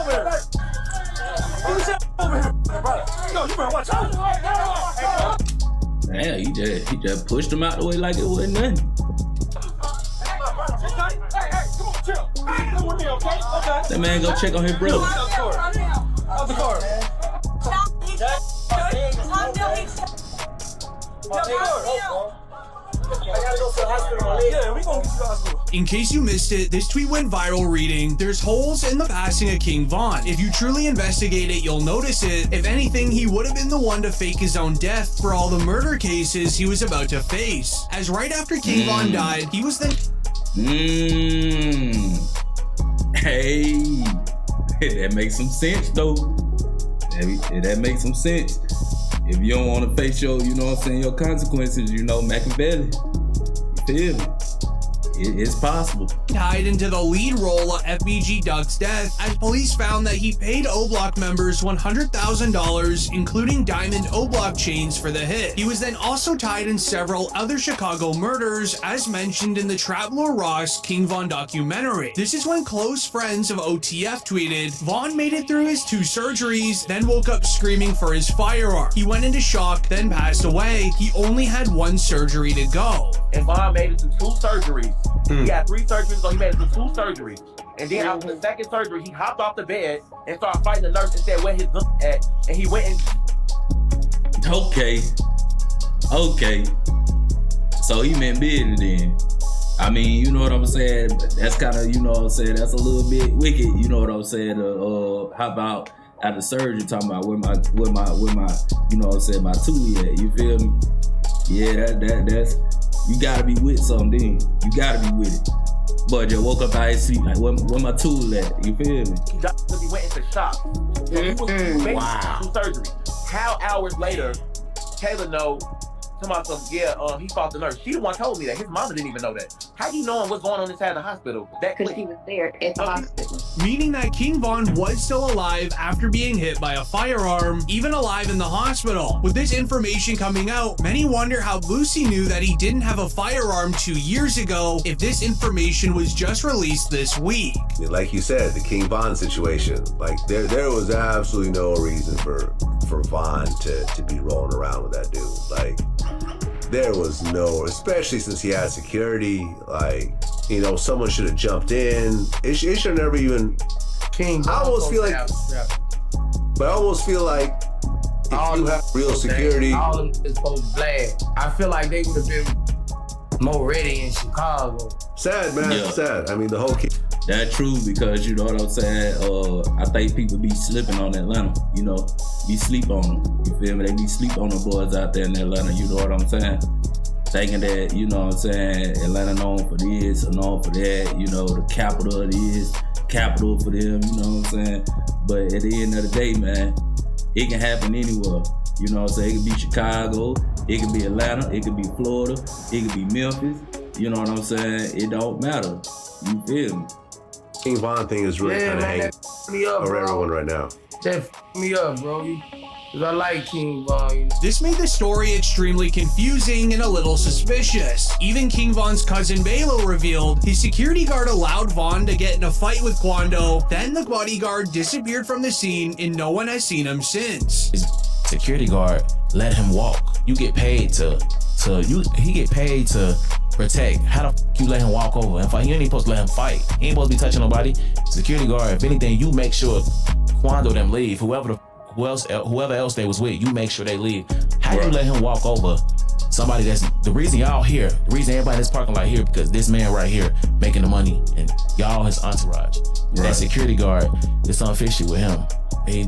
over here. Get your over here, brother. Yo, you better watch out. Damn, he just pushed him out the way like it wasn't nothing. That man go check on his brother. How's the car? In case you missed it, this tweet went viral reading, "There's holes in the passing of King Von. If you truly investigate it, you'll notice it. If anything, he would have been the one to fake his own death for all the murder cases he was about to face. As right after King Von died, he was then..." Hey, that makes some sense though. That makes some sense. If you don't want to face your, you know what I'm saying, your consequences, you know, Machiavelli. You feel me? It's possible. Tied into the lead role of FBG Duck's death, as police found that he paid O-Block members $100,000, including diamond O-Block chains for the hit. He was then also tied in several other Chicago murders, as mentioned in the Trapler Ross King Von documentary. This is when close friends of OTF tweeted, "Von made it through his 2 surgeries, then woke up screaming for his firearm. He went into shock, then passed away. He only had 1 surgery to go." And Von made it through 2 surgeries. He had 3 surgeries, so he made it through 2 surgeries. And then after the 2nd surgery, he hopped off the bed and started fighting the nurse and said where his gun at. And he went and... Okay. So he meant business then. I mean, you know what I'm saying? That's kind of, you know what I'm saying, that's a little bit wicked, you know what I'm saying? How about after surgery talking about where my, you know what I'm saying, my tool at, you feel me? Yeah, that's, you gotta be with something, you gotta be with it. But just woke up out of his sleep like, where my tool at, you feel me? He went into shock. So he was wow. 2 surgeries. How hours later, Taylor know, somebody said, he fought the nurse. She the one told me that. His mama didn't even know that. How do you know what's going on inside the hospital? Because he was there at the hospital. Meaning that King Von was still alive after being hit by a firearm, even alive in the hospital. With this information coming out, many wonder how Boosie knew that he didn't have a firearm 2 years ago if this information was just released this week. Like you said, the King Von situation, like there was absolutely no reason for Von to be rolling around with that dude. Like, there was no, especially since he had security, like, you know, someone should have jumped in. It should never even, King, I almost feel like, but I almost feel like if you have real security. All of them is supposed to blast. I feel like they would have been more ready in Chicago. Sad, man, Yeah. sad. I mean, the whole That's true, because you know what I'm saying, I think people be slipping on Atlanta, you know, be sleep on them, you feel me? They be sleep on the boys out there in Atlanta, you know what I'm saying? Thinking that, you know what I'm saying, Atlanta known for this or known for that, you know, the capital it is, capital for them, you know what I'm saying? But at the end of the day, man, it can happen anywhere. You know what I'm saying? It could be Chicago, it could be Atlanta, it could be Florida, it could be Memphis, you know what I'm saying? It don't matter, you feel me? King Von thing is really kind of hanging over everyone right now. That me up, bro. Cause I like King Von. This made the story extremely confusing and a little suspicious. Even King Von's cousin Balo revealed his security guard allowed Von to get in a fight with Quando, then the bodyguard disappeared from the scene and no one has seen him since. His security guard let him walk. You get paid he get paid to protect. How the f you let him walk over and fight? You ain't supposed to let him fight. He ain't supposed to be touching nobody. Security guard, if anything, you make sure Quando them leave. Whoever else they was with, you make sure they leave. How you let him walk over somebody that's, the reason y'all here, the reason everybody in this parking lot here, because this man right here making the money and y'all his entourage. Right. That security guard, there's something fishy with him.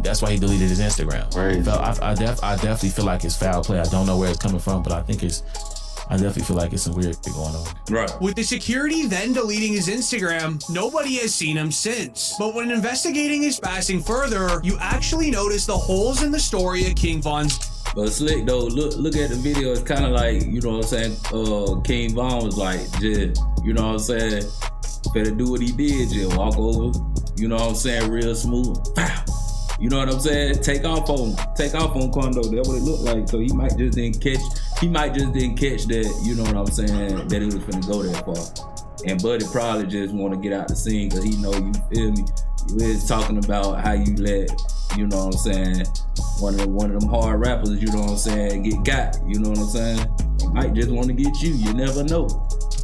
That's why he deleted his Instagram. Right. I definitely feel like it's foul play. I don't know where it's coming from, but I definitely feel like it's some weird thing going on. Right. With the security then deleting his Instagram, nobody has seen him since. But when investigating his passing further, you actually notice the holes in the story of King Von's. But Slick though, look at the video, it's kind of like, you know what I'm saying, King Von was like, just, you know what I'm saying, better do what he did, just walk over, you know what I'm saying, real smooth, pow. You know what I'm saying? Take off on Quando. That's what it looked like. So he might just didn't catch that, you know what I'm saying, that he was finna go that far. And Buddy probably just want to get out the scene because he know, you feel me, We're talking about how you let, you know what I'm saying, one of them hard rappers, you know what I'm saying, get got, you know what I'm saying? He might just want to get you never know.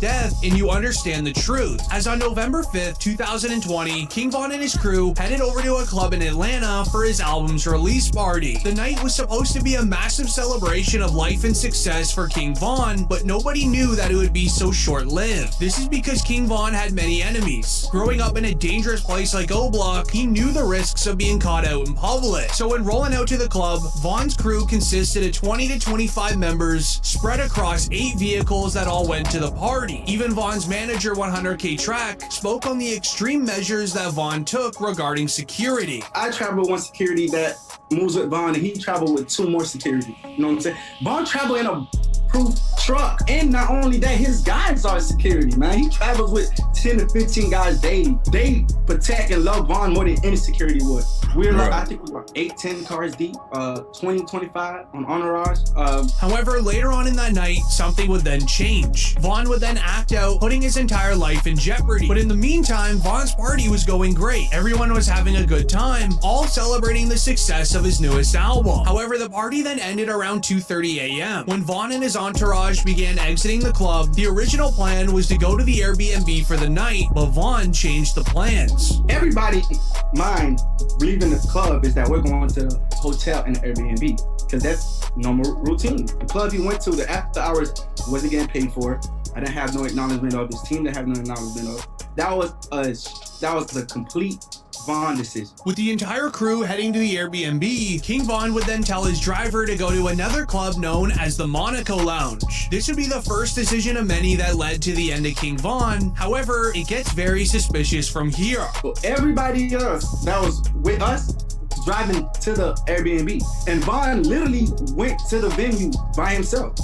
Death, and you understand the truth. As on November 5th, 2020, King Von and his crew headed over to a club in Atlanta for his album's release party. The night was supposed to be a massive celebration of life and success for King Von, but nobody knew that it would be so short-lived. This is because King Von had many enemies. Growing up in a dangerous place like O Block, he knew the risks of being caught out in public. So when rolling out to the club, Von's crew consisted of 20 to 25 members spread across 8 vehicles that all went to the party. Even Von's manager, 100K Track, spoke on the extreme measures that Von took regarding security. I travel with one security that moves with Von, and he traveled with 2 more security. You know what I'm saying? Von traveled in a proof truck, and not only that, his guys are security, man. He travels with 10 to 15 guys daily. They protect and love Von more than any security would. We're like, I think we're like 8, 10 cars deep, 20, 25 on entourage. However, later on in that night, something would then change. Von would then act out, putting his entire life in jeopardy. But in the meantime, Von's party was going great. Everyone was having a good time, all celebrating the success of his newest album. However, the party then ended around 2:30 a.m. When Von and his entourage began exiting the club, the original plan was to go to the Airbnb for the night, but Von changed the plans. Everybody mind leaving the club is that we're going to the hotel and the Airbnb, because that's normal routine. The club he went to, the after hours, wasn't getting paid for. I didn't have no acknowledgement of his team. Didn't have no acknowledgement of. That was the complete Von decision. With the entire crew heading to the Airbnb, King Von would then tell his driver to go to another club known as the Monaco Lounge. This would be the first decision of many that led to the end of King Von. However, it gets very suspicious from here. Well, everybody else that was with us driving to the Airbnb, and Von literally went to the venue by himself.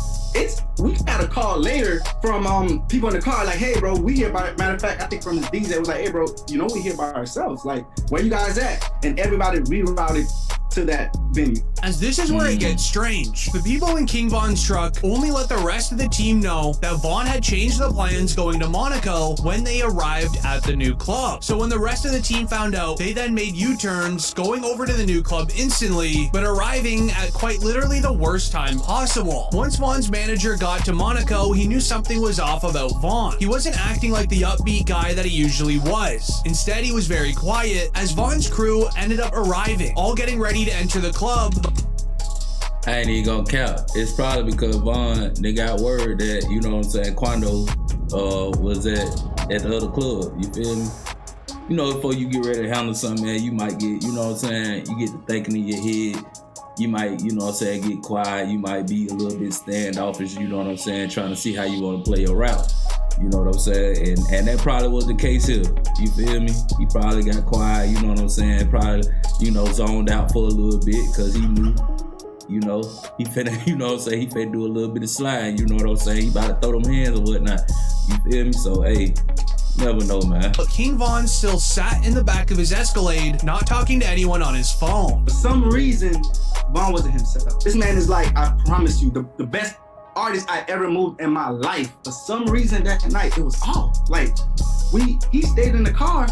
We got a call later from people in the car, like, hey bro, we here by, matter of fact, I think from the DJ was like, hey bro, you know we here by ourselves, like, where you guys at? And everybody rerouted to that venue. As this is where it gets strange. The people in King Von's truck only let the rest of the team know that Von had changed the plans going to Monaco when they arrived at the new club. So when the rest of the team found out, they then made U-turns, going over to the new club instantly, but arriving at quite literally the worst time possible. Once Von's manager got to Monaco, he knew something was off about Von. He wasn't acting like the upbeat guy that he usually was. Instead, he was very quiet, as Von's crew ended up arriving, all getting ready to enter the club. I ain't even gonna count. It's probably because Von, they got word that, you know what I'm saying, Quando was at the other club, you feel me? You know, before you get ready to handle something, man, you might get, you know what I'm saying, you get to thinking in your head, you might, you know what I'm saying, get quiet, you might be a little bit standoffish, you know what I'm saying, trying to see how you want to play your route. You know what I'm saying? And that probably was the case here. You feel me? He probably got quiet, you know what I'm saying? Probably, you know, zoned out for a little bit because he knew, you know, he finna, you know what I'm saying? He finna do a little bit of sliding, you know what I'm saying? He about to throw them hands or whatnot. You feel me? So, hey, never know, man. But King Von still sat in the back of his Escalade, not talking to anyone on his phone. For some reason, Von wasn't himself. This man is like, I promise you, the best artist I ever moved in my life. For some reason that night, it was off. Like, he stayed in the car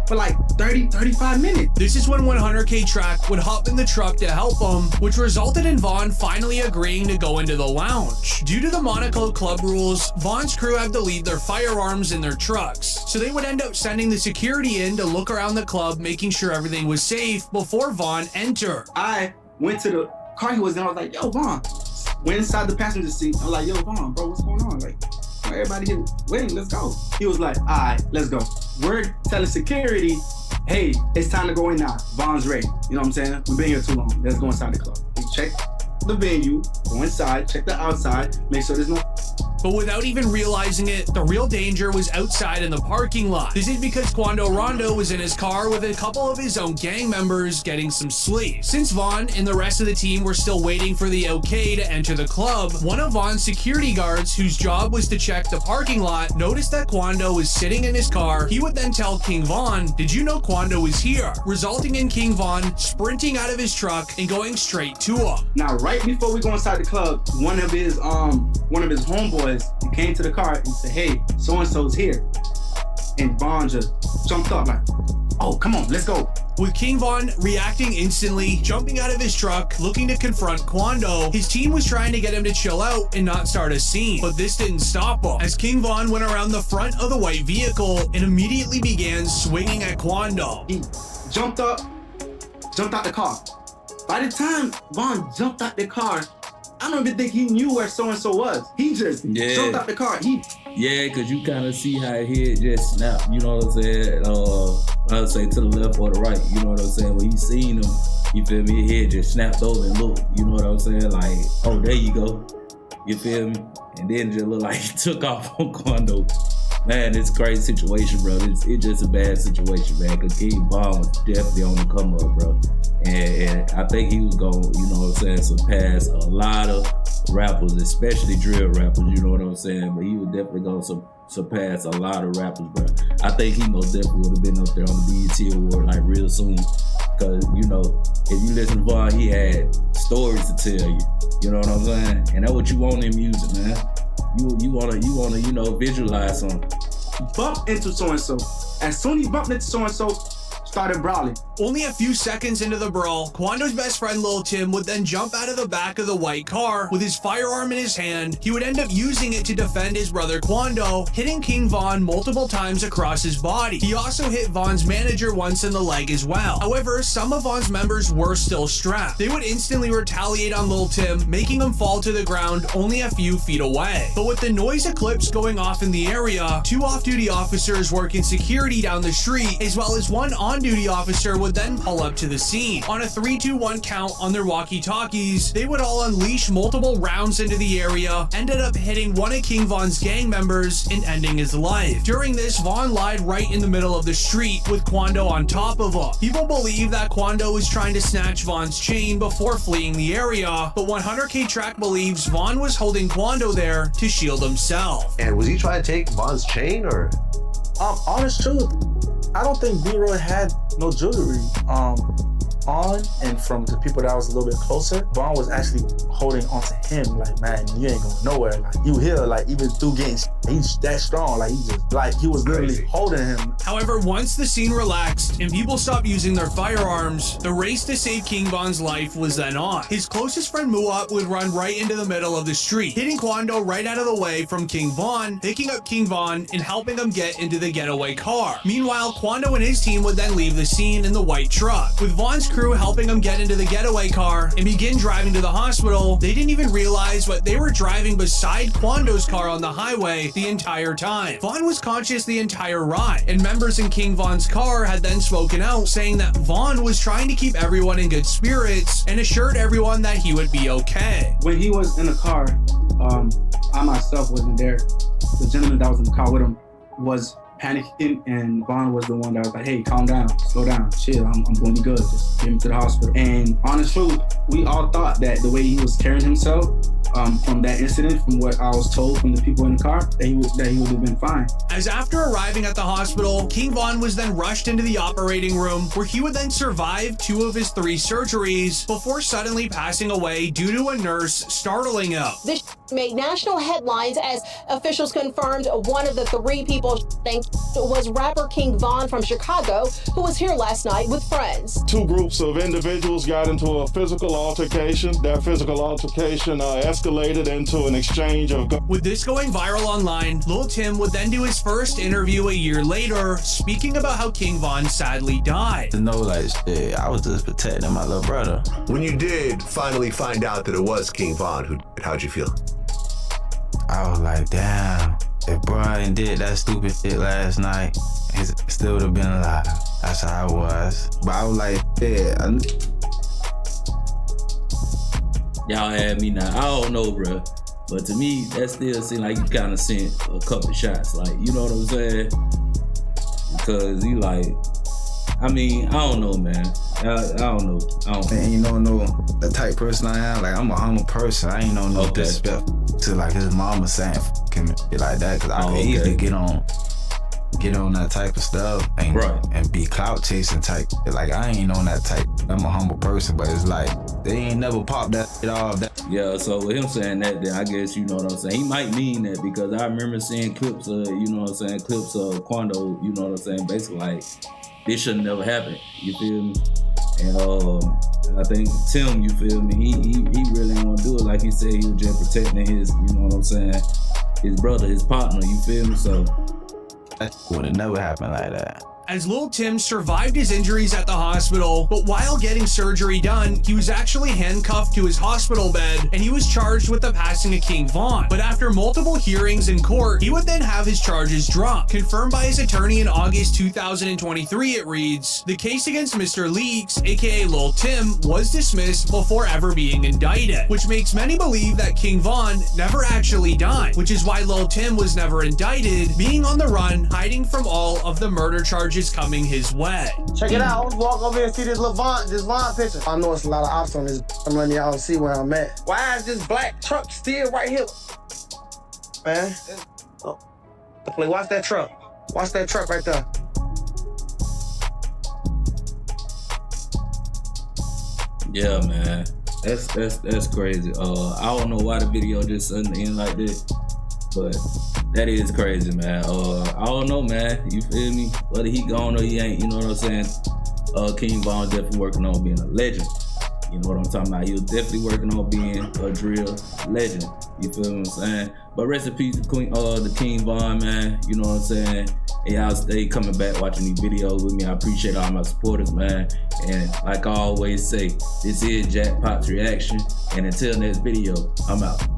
for like 30, 35 minutes. This is when 100K Track would hop in the truck to help him, which resulted in Von finally agreeing to go into the lounge. Due to the Monaco club rules, Von's crew had to leave their firearms in their trucks, so they would end up sending the security in to look around the club, making sure everything was safe before Von entered. I went to the car he was in, I was like, yo, Von. Went inside the passenger seat. I was like, yo, Von, bro, what's going on? Like, everybody here waiting, let's go. He was like, all right, let's go. We're telling security, hey, it's time to go in now. Von's ready. You know what I'm saying? We've been here too long. Let's go inside the club. We check the venue, go inside, check the outside, make sure there's no... But without even realizing it, the real danger was outside in the parking lot. This is because Quando Rondo was in his car with a couple of his own gang members getting some sleep. Since Von and the rest of the team were still waiting for the okay to enter the club, one of Von's security guards, whose job was to check the parking lot, noticed that Quando was sitting in his car. He would then tell King Von, did you know Quando was here? Resulting in King Von sprinting out of his truck and going straight to him. Now, right before we go inside the club, one of his homeboys, he came to the car and said, hey, so-and-so's here. And Von just jumped up like, oh, come on, let's go. With King Von reacting instantly, jumping out of his truck, looking to confront Quando, his team was trying to get him to chill out and not start a scene. But this didn't stop him, as King Von went around the front of the white vehicle and immediately began swinging at Quando. He jumped out the car. By the time Von jumped out the car, I don't even think he knew where so-and-so was. He just jumped out the car. Yeah, because you kind of see how his head just snapped, you know what I'm saying? I would say to the left or the right, you know what I'm saying? When he seen him, you feel me? His head just snapped over and looked, you know what I'm saying? Like, oh, there you go. You feel me? And then it just looked like he took off on Quando. Man, it's a crazy situation, bro. It's just a bad situation, man, because King Von was definitely on the come up, bro. And I think he was going, you know what I'm saying, surpass a lot of rappers, especially drill rappers, you know what I'm saying? But he was definitely going to surpass a lot of rappers, bro. I think he most definitely would have been up there on the BET Award like real soon. Because, you know, if you listen to Von, he had stories to tell you. You know what I'm saying? And that's what you want in music, man. You wanna, you know, visualize something. Bump into so-and-so. As soon as he bumped into so-and-so, started brawling. Only a few seconds into the brawl, Quando's best friend Lil Tim would then jump out of the back of the white car with his firearm in his hand. He would end up using it to defend his brother Quando, hitting King Von multiple times across his body. He also hit Von's manager once in the leg as well. However, some of Von's members were still strapped. They would instantly retaliate on Lil Tim, making him fall to the ground only a few feet away. But with the noise eclipse going off in the area, 2 off-duty officers working security down the street, as well as 1 on-duty officer would then pull up to the scene. On a 3-2-1 count on their walkie-talkies, they would all unleash multiple rounds into the area, ended up hitting one of King Von's gang members and ending his life. During this, Von lied right in the middle of the street with Quando on top of him. People believe that Quando was trying to snatch Von's chain before fleeing the area, but 100K Track believes Von was holding Quando there to shield himself. And was he trying to take Von's chain or? Honest truth, I don't think B-Roy had no jewelry on, and from the people that was a little bit closer, Von was actually holding onto him like, man, you ain't going nowhere. Like, you here, like, even through getting he's that strong. Like, he was literally holding him. However, once the scene relaxed and people stopped using their firearms, the race to save King Von's life was then on. His closest friend Muap would run right into the middle of the street, hitting Quando right out of the way from King Von, picking up King Von and helping him get into the getaway car. Meanwhile, Quando and his team would then leave the scene in the white truck, with Von's crew helping him get into the getaway car and begin driving to the hospital. They didn't even realize what they were driving beside Quando's car on the highway the entire time. Von was conscious the entire ride, and members in King Von's car had then spoken out, saying that Von was trying to keep everyone in good spirits and assured everyone that he would be okay. When he was in the car, I myself wasn't there. The gentleman that was in the car with him was panicking, and Von was the one that was like, hey, calm down, slow down, chill, I'm going to be good, just get him to the hospital. And honest truth, we all thought that the way he was carrying himself from that incident, from what I was told from the people in the car, that he would have been fine. As after arriving at the hospital, King Von was then rushed into the operating room, where he would then survive 2 of his 3 surgeries before suddenly passing away due to a nurse startling him. This made national headlines as officials confirmed one of the 3 people was rapper King Von from Chicago, who was here last night with friends. 2 groups of individuals got into a physical altercation. That physical altercation escalated into an exchange of... With this going viral online, Lil Tim would then do his first interview a year later, speaking about how King Von sadly died. To know, like, shit, I was just protecting my little brother. When you did finally find out that it was King Von, how'd you feel? I was like, damn, if Brian did that stupid shit last night, he still would have been alive. That's how I was. But I was like, yeah. Y'all had me now. I don't know, bro. But to me, that still seemed like you kind of sent a couple shots. Like, you know what I'm saying? Because you like, I mean, I don't know, man. I don't know. And you don't know the type person I am. Like, I'm a humble person. I ain't no disrespect to like his mama saying fucking shit like that. Cause I could easily get on that type of stuff and be clout chasing type. Like, I ain't on that type. I'm a humble person, but it's like they ain't never popped that shit off. Yeah, so with him saying that, then I guess you know what I'm saying. He might mean that because I remember seeing clips of, you know what I'm saying, clips of Quando, you know what I'm saying, basically like this should never happen. You feel me? And I think Tim, you feel me? He really didn't want to do it. Like he said, he was just protecting his, you know what I'm saying, his brother, his partner. You feel me? So that would have never happened like that. As Lil Tim survived his injuries at the hospital, but while getting surgery done, he was actually handcuffed to his hospital bed and he was charged with the passing of King Von. But after multiple hearings in court, he would then have his charges dropped. Confirmed by his attorney in August 2023, it reads, the case against Mr. Leaks, aka Lil Tim, was dismissed before ever being indicted, which makes many believe that King Von never actually died, which is why Lil Tim was never indicted, being on the run, hiding from all of the murder charges coming his way. Check it out. I want to walk over here and see this Vaughn picture. I know it's a lot of ops on this. I'm letting y'all see where I'm at. Why is this black truck still right here? Man. Oh. Watch that truck. Watch that truck right there. yeah, man, that's crazy. I don't know why the video just suddenly end like this, but that is crazy, man. I don't know, man. You feel me? Whether he gone or he ain't, you know what I'm saying? King Von definitely working on being a legend. You know what I'm talking about? He was definitely working on being a drill legend. You feel what I'm saying? But rest in peace to the King Von, man. You know what I'm saying? And y'all stay coming back watching these videos with me. I appreciate all my supporters, man. And like I always say, this is Jackpot's Reaction. And until next video, I'm out.